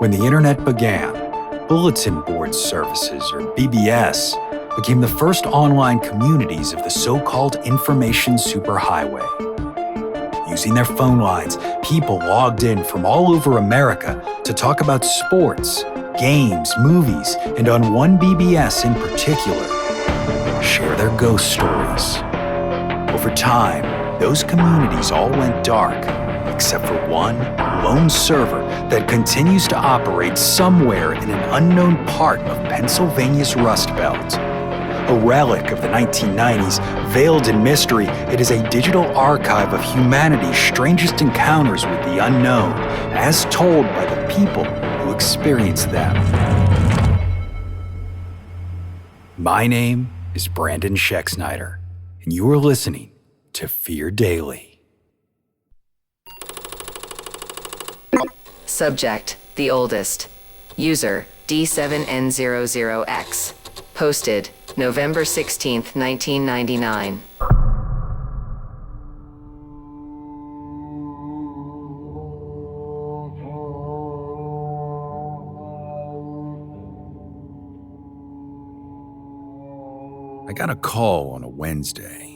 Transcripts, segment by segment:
When the internet began, bulletin board services, or BBS, became the first online communities of the so-called information superhighway. Using their phone lines, people logged in from all over America to talk about sports, games, movies, and on one BBS in particular, share their ghost stories. Over time, those communities all went dark, except for one lone server that continues to operate somewhere in an unknown part of Pennsylvania's Rust Belt. A relic of the 1990s, veiled in mystery, it is a digital archive of humanity's strangest encounters with the unknown, as told by the people who experienced them. My name is Brandon Schexnayder, and you are listening to Fear Daily. Subject: the oldest. User: D7N00X. Posted November 16th, 1999. I got a call on a Wednesday.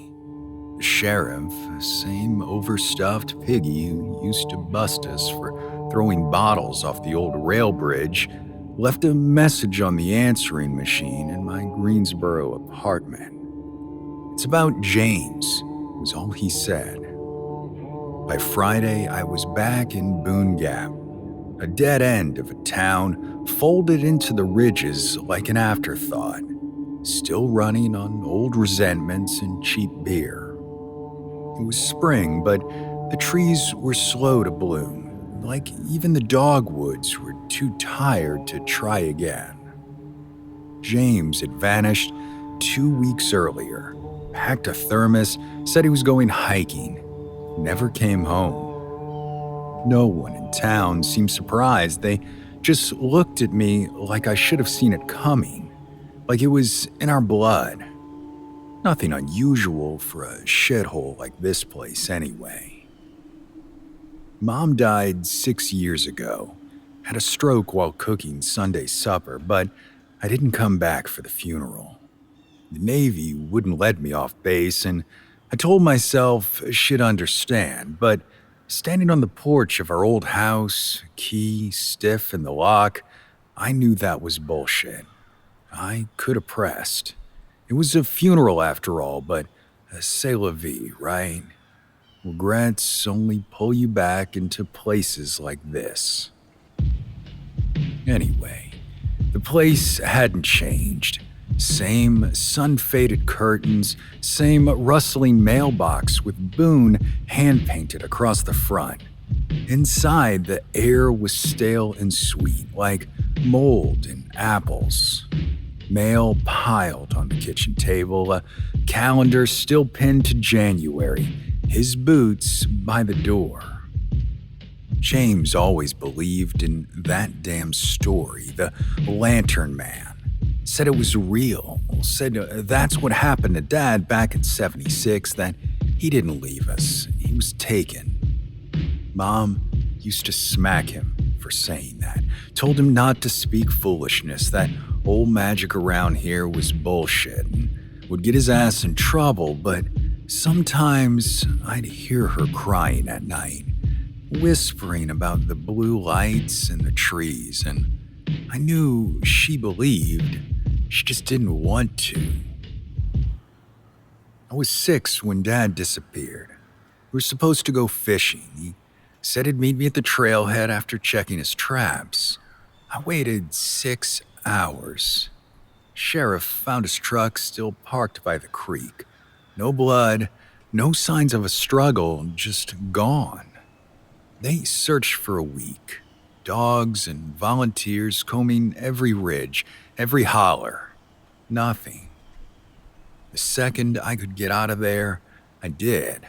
The sheriff, same overstuffed piggy who used to bust us for throwing bottles off the old rail bridge, left a message on the answering machine in my Greensboro apartment. "It's about James," was all he said. By Friday, I was back in Boone Gap, a dead end of a town folded into the ridges like an afterthought, still running on old resentments and cheap beer. It was spring, but the trees were slow to bloom, like even the dogwoods were too tired to try again. James had vanished 2 weeks earlier, packed a thermos, said he was going hiking, never came home. No one in town seemed surprised. They just looked at me like I should have seen it coming, like it was in our blood. Nothing unusual for a shithole like this place anyway. Mom died 6 years ago, had a stroke while cooking Sunday supper, but I didn't come back for the funeral. The Navy wouldn't let me off base, and I told myself she'd understand, but standing on the porch of our old house, key stiff in the lock, I knew that was bullshit. I could have pressed. It was a funeral after all, but c'est la vie, right? Regrets only pull you back into places like this. Anyway, the place hadn't changed. Same sun-faded curtains, same rustling mailbox with Boone hand-painted across the front. Inside, the air was stale and sweet, like mold and apples. Mail piled on the kitchen table, a calendar still pinned to January, his boots by the door. James always believed in that damn story, the Lantern Man. Said it was real, said that's what happened to Dad back in '76, that he didn't leave us, he was taken. Mom used to smack him for saying that, told him not to speak foolishness, that old magic around here was bullshit, and would get his ass in trouble, but sometimes I'd hear her crying at night, whispering about the blue lights and the trees, and I knew she believed, she just didn't want to. I was 6 when Dad disappeared. We were supposed to go fishing. He said he'd meet me at the trailhead after checking his traps. I waited 6 hours. Sheriff found his truck still parked by the creek. No blood, no signs of a struggle, just gone. They searched for a week. Dogs and volunteers combing every ridge, every holler. Nothing. The second I could get out of there, I did.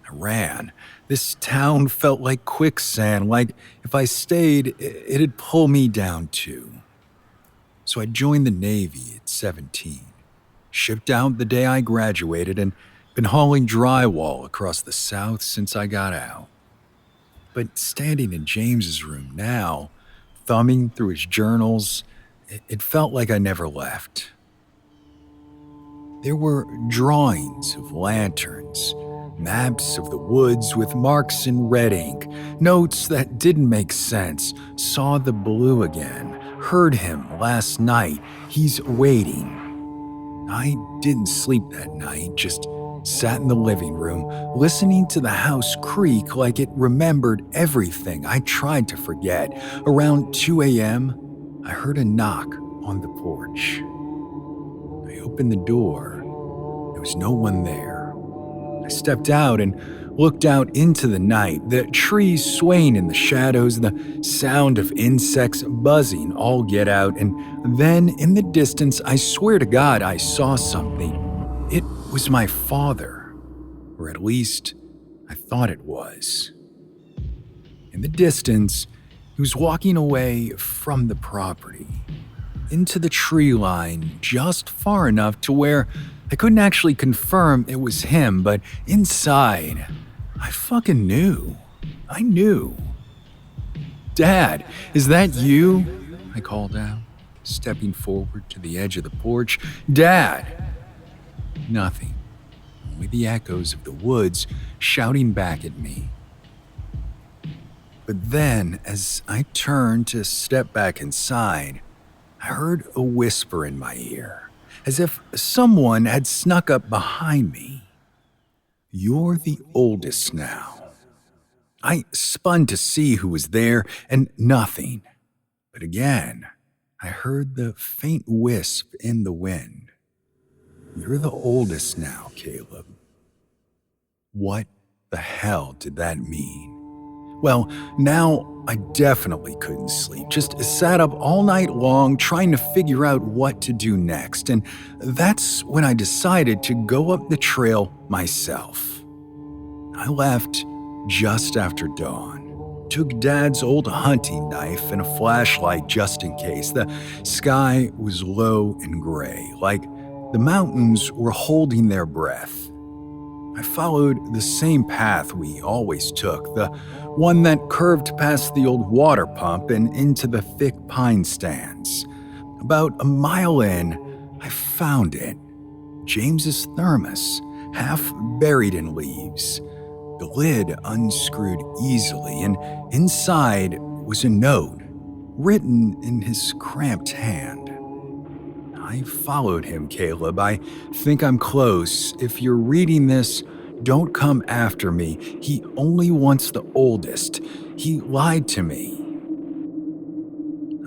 I ran. This town felt like quicksand, like if I stayed, it'd pull me down too. So I joined the Navy at 17. Shipped out the day I graduated and been hauling drywall across the South since I got out. But standing in James's room now, thumbing through his journals. It felt like I never left. There were drawings of lanterns, maps of the woods with marks in red ink, notes that didn't make sense. Saw the blue again, heard him last night, he's waiting. I didn't sleep that night, just sat in the living room, listening to the house creak like it remembered everything I tried to forget. Around 2 a.m., I heard a knock on the porch. I opened the door. There was no one there. I stepped out and looked out into the night, the trees swaying in the shadows, the sound of insects buzzing all get out, and then in the distance, I swear to God, I saw something. It was my father, or at least I thought it was. In the distance, he was walking away from the property, into the tree line, just far enough to where I couldn't actually confirm it was him, but inside, I fucking knew. I knew. "Dad, is that you?" I called out, stepping forward to the edge of the porch. "Dad!" Nothing. Only the echoes of the woods shouting back at me. But then, as I turned to step back inside, I heard a whisper in my ear, as if someone had snuck up behind me. "You're the oldest now." I spun to see who was there, and nothing. But again, I heard the faint wisp in the wind. "You're the oldest now, Caleb." What the hell did that mean? Well, now I definitely couldn't sleep. Just sat up all night long trying to figure out what to do next. And that's when I decided to go up the trail myself. I left just after dawn. Took Dad's old hunting knife and a flashlight just in case. The sky was low and gray, like the mountains were holding their breath. I followed the same path we always took, the one that curved past the old water pump and into the thick pine stands. About a mile in, I found it. James's thermos, half buried in leaves. The lid unscrewed easily, and inside was a note, written in his cramped hand. "I followed him, Caleb. I think I'm close. If you're reading this, don't come after me. He only wants the oldest. He lied to me."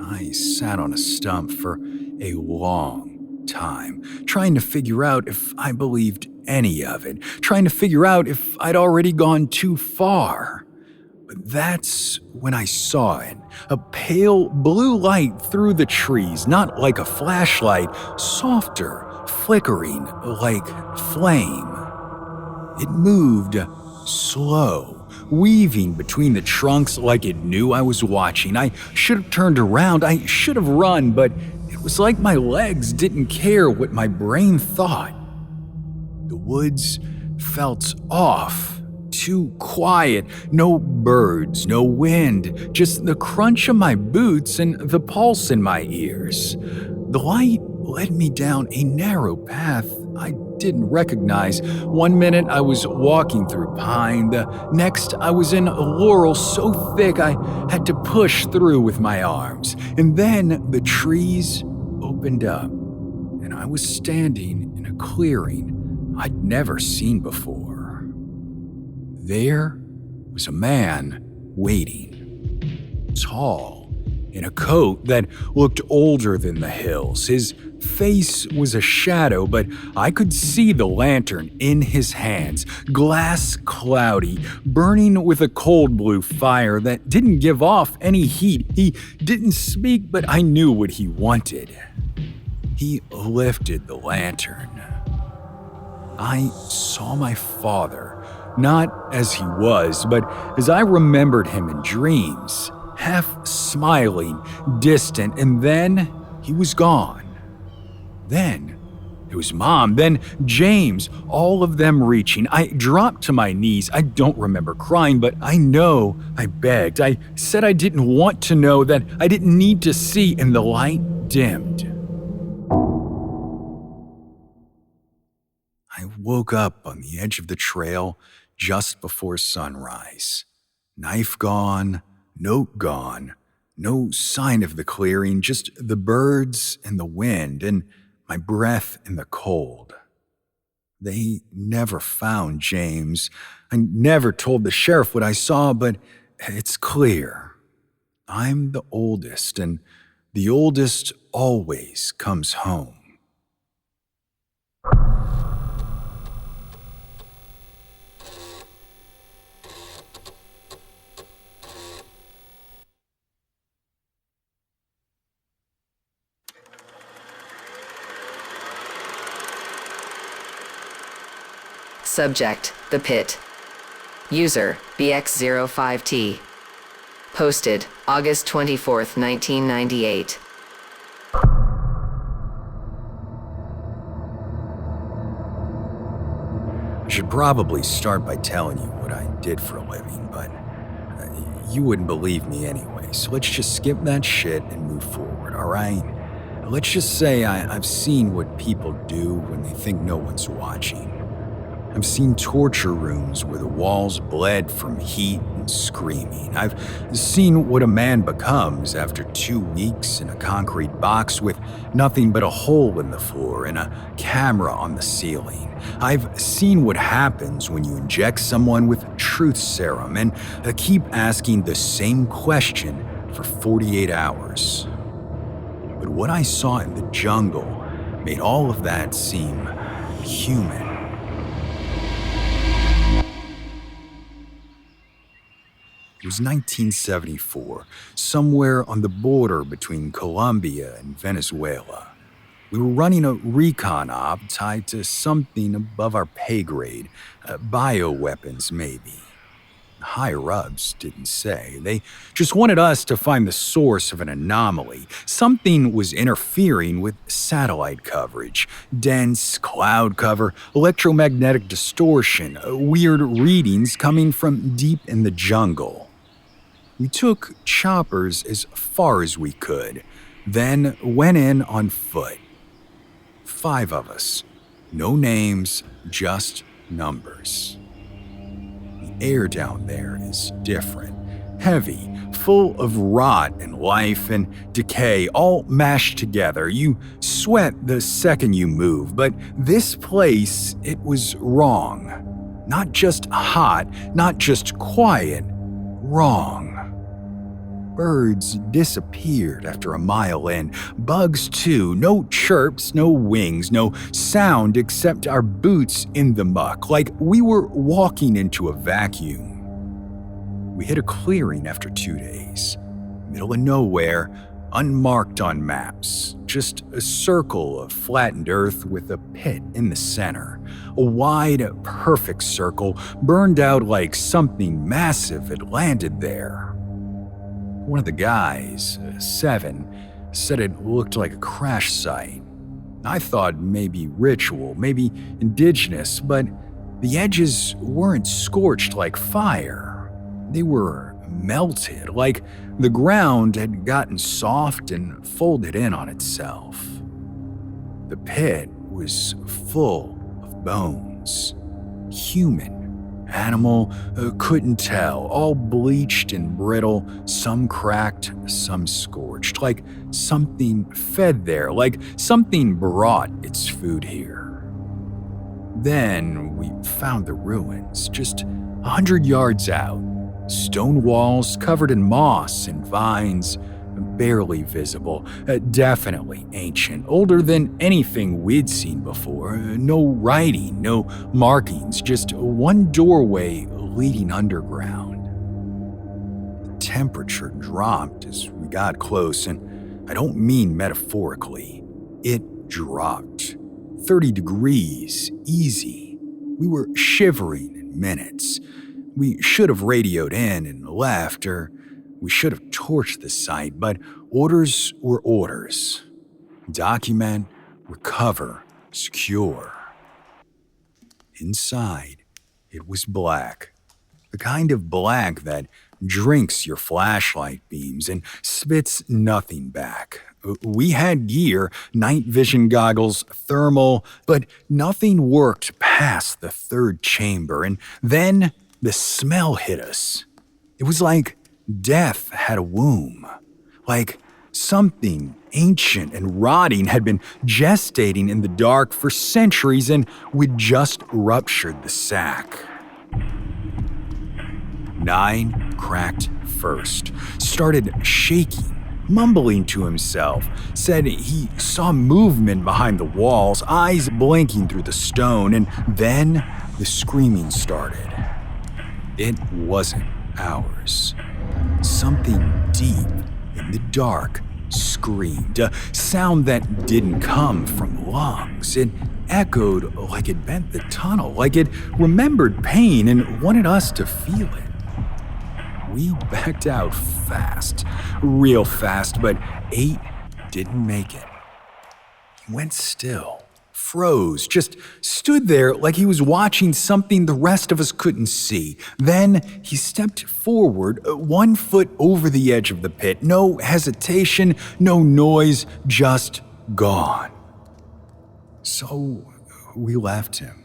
I sat on a stump for a long time, trying to figure out if I believed any of it, trying to figure out if I'd already gone too far. But that's when I saw it, a pale blue light through the trees, not like a flashlight, softer, flickering like flame. It moved slow, weaving between the trunks like it knew I was watching. I should have turned around, I should have run, but it was like my legs didn't care what my brain thought. The woods felt off, too quiet, no birds, no wind, just the crunch of my boots and the pulse in my ears. The light led me down a narrow path I didn't recognize. One minute I was walking through pine, the next I was in laurel so thick I had to push through with my arms. And then the trees opened up, and I was standing in a clearing I'd never seen before. There was a man waiting, tall, in a coat that looked older than the hills. His face was a shadow, but I could see the lantern in his hands, glass cloudy, burning with a cold blue fire that didn't give off any heat. He didn't speak, but I knew what he wanted. He lifted the lantern. I saw my father, not as he was, but as I remembered him in dreams, half smiling, distant, and then he was gone. Then, It was Mom, then James, all of them reaching. I dropped to my knees. I don't remember crying, but I know I begged. I said I didn't want to know, that I didn't need to see, and the light dimmed. I woke up on the edge of the trail just before sunrise. Knife gone, note gone, no sign of the clearing, just the birds and the wind and my breath in the cold. They never found James. I never told the sheriff what I saw, but it's clear. I'm the oldest, and the oldest always comes home. Subject, The Pit. User, BX05T. Posted, August 24th, 1998. I should probably start by telling you what I did for a living, but you wouldn't believe me anyway, so let's just skip that shit and move forward, alright? Let's just say I've seen what people do when they think no one's watching. I've seen torture rooms where the walls bled from heat and screaming. I've seen what a man becomes after 2 weeks in a concrete box with nothing but a hole in the floor and a camera on the ceiling. I've seen what happens when you inject someone with truth serum and keep asking the same question for 48 hours. But what I saw in the jungle made all of that seem human. It was 1974, somewhere on the border between Colombia and Venezuela. We were running a recon op tied to something above our pay grade, bioweapons maybe. Higher-ups didn't say. They just wanted us to find the source of an anomaly. Something was interfering with satellite coverage. Dense cloud cover, electromagnetic distortion, weird readings coming from deep in the jungle. We took choppers as far as we could, then went in on foot. 5 of us. No names, just numbers. The air down there is different. Heavy, full of rot and life and decay, all mashed together. You sweat the second you move, but this place, it was wrong. Not just hot, not just quiet, wrong. Birds disappeared after a mile in. Bugs too. No chirps, no wings, no sound except our boots in the muck, like we were walking into a vacuum. We hit a clearing after 2 days. Middle of nowhere, unmarked on maps. Just a circle of flattened earth with a pit in the center. A wide, perfect circle, burned out like something massive had landed there. One of the guys, 7, said it looked like a crash site. I thought maybe ritual, maybe indigenous, but the edges weren't scorched like fire. They were melted, like the ground had gotten soft and folded in on itself. The pit was full of bones, human. Animal, couldn't tell, all bleached and brittle, some cracked, some scorched, like something fed there, like something brought its food here. Then we found the ruins, just 100 yards out. Stone walls covered in moss and vines, barely visible, definitely ancient, older than anything we'd seen before. No writing, no markings, just one doorway leading underground. The temperature dropped as we got close, and I don't mean metaphorically. It dropped. 30 degrees, easy. We were shivering in minutes. We should have radioed in and left, or we should have torched the site, but orders were orders. Document, recover, secure. Inside, it was black. The kind of black that drinks your flashlight beams and spits nothing back. We had gear, night vision goggles, thermal, but nothing worked past the third chamber, and then the smell hit us. It was like death had a womb, like something ancient and rotting had been gestating in the dark for centuries and we'd just ruptured the sack. 9 cracked first, started shaking, mumbling to himself, said he saw movement behind the walls, eyes blinking through the stone, and then the screaming started. It wasn't ours. Something deep in the dark screamed, a sound that didn't come from lungs. It echoed like it bent the tunnel, like it remembered pain and wanted us to feel it. We backed out fast, real fast, but 8 didn't make it. He went still, froze, just stood there like he was watching something the rest of us couldn't see. Then he stepped forward, 1 foot over the edge of the pit. No hesitation, no noise, just gone. So we left him.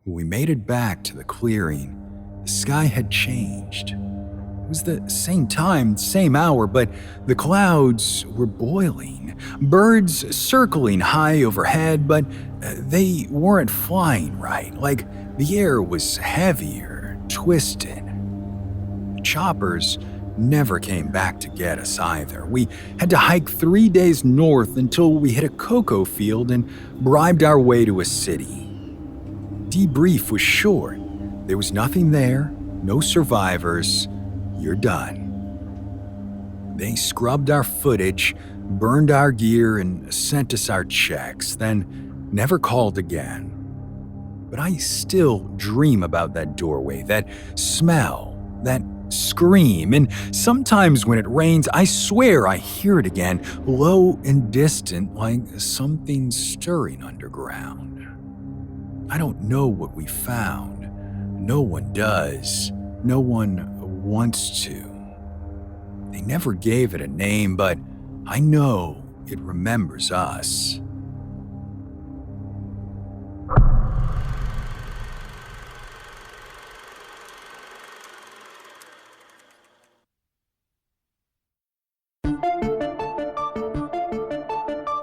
When we made it back to the clearing, the sky had changed. It was the same time, same hour, but the clouds were boiling. Birds circling high overhead, but they weren't flying right. Like the air was heavier, twisted. The choppers never came back to get us either. We had to hike 3 days north until we hit a cocoa field and bribed our way to a city. Debrief was short. There was nothing there, no survivors. You're done. They scrubbed our footage, burned our gear, and sent us our checks, then never called again. But I still dream about that doorway, that smell, that scream, and sometimes when it rains, I swear I hear it again, low and distant, like something stirring underground. I don't know what we found. No one does. No one wants to. They never gave it a name, but I know it remembers us.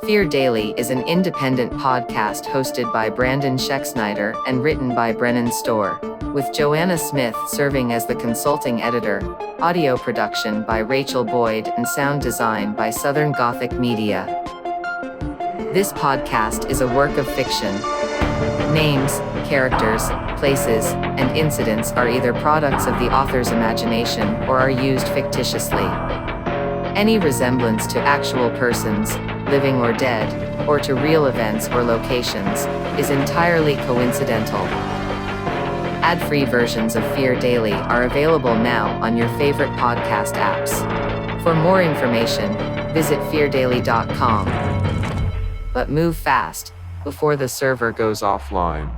Fear Daily is an independent podcast hosted by Brandon Schexnayder and written by Brennan Storr, with Joanna Smith serving as the consulting editor, audio production by Rachel Boyd, and sound design by Southern Gothic Media. This podcast is a work of fiction. Names, characters, places, and incidents are either products of the author's imagination or are used fictitiously. Any resemblance to actual persons, living or dead, or to real events or locations, is entirely coincidental. Ad-free versions of Fear Daily are available now on your favorite podcast apps. For more information, visit feardaily.com. But move fast, before the server goes offline.